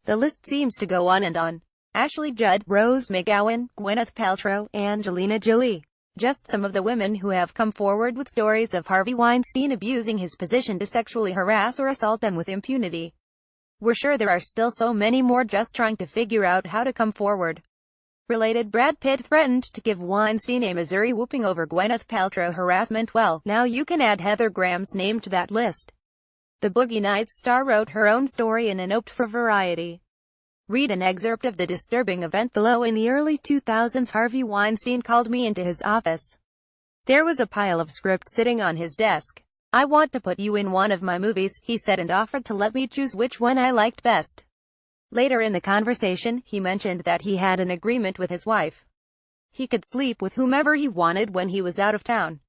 The list seems to go on and on. Ashley Judd, Rose McGowan, Gwyneth Paltrow, Angelina Jolie. Just some of the women who have come forward with stories of Harvey Weinstein abusing his position to sexually harass or assault them with impunity. We're sure there are still so many more just trying to figure out how to come forward. Related: Brad Pitt threatened to give Weinstein a Missouri whooping over Gwyneth Paltrow harassment. Well, now you can add Heather Graham's name to that list. The Boogie Nights star wrote her own story in a note for Variety. Read an excerpt of the disturbing event below. In the early 2000s, Harvey Weinstein called me into his office. There was a pile of script sitting on his desk. "I want to put you in one of my movies," he said, and offered to let me choose which one I liked best. Later in the conversation, he mentioned that he had an agreement with his wife. He could sleep with whomever he wanted when he was out of town.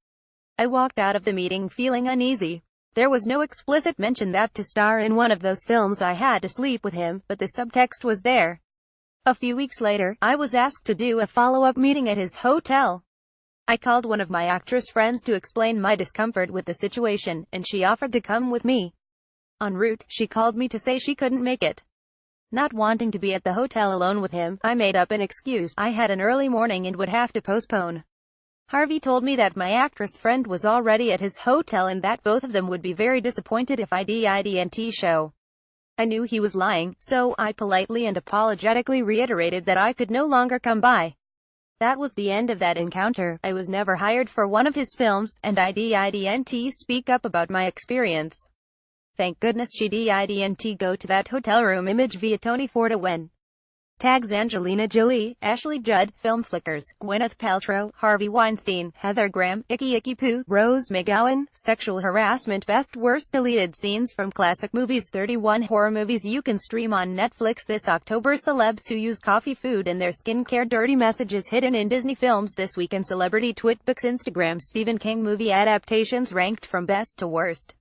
I walked out of the meeting feeling uneasy. There was no explicit mention that to star in one of those films I had to sleep with him, but the subtext was there. A few weeks later, I was asked to do a follow-up meeting at his hotel. I called one of my actress friends to explain my discomfort with the situation, and she offered to come with me. En route, she called me to say she couldn't make it. Not wanting to be at the hotel alone with him, I made up an excuse. I had an early morning and would have to postpone. Harvey told me that my actress friend was already at his hotel and that both of them would be very disappointed if I didn't show. I knew he was lying, so I politely and apologetically reiterated that I could no longer come by. That was the end of that encounter. I was never hired for one of his films, and I didn't speak up about my experience. Thank goodness she didn't go to that hotel room. Image via Tony Forta. When tags: Angelina Jolie, Ashley Judd, Film Flickers, Gwyneth Paltrow, Harvey Weinstein, Heather Graham, Icky Poo, Rose McGowan. Sexual harassment. Best worst deleted scenes from classic movies. 31 horror movies you can stream on Netflix this October. Celebs who use coffee food in their skincare. Dirty messages hidden in Disney films this weekend. Celebrity Twitbooks. Instagram. Stephen King movie adaptations ranked from best to worst.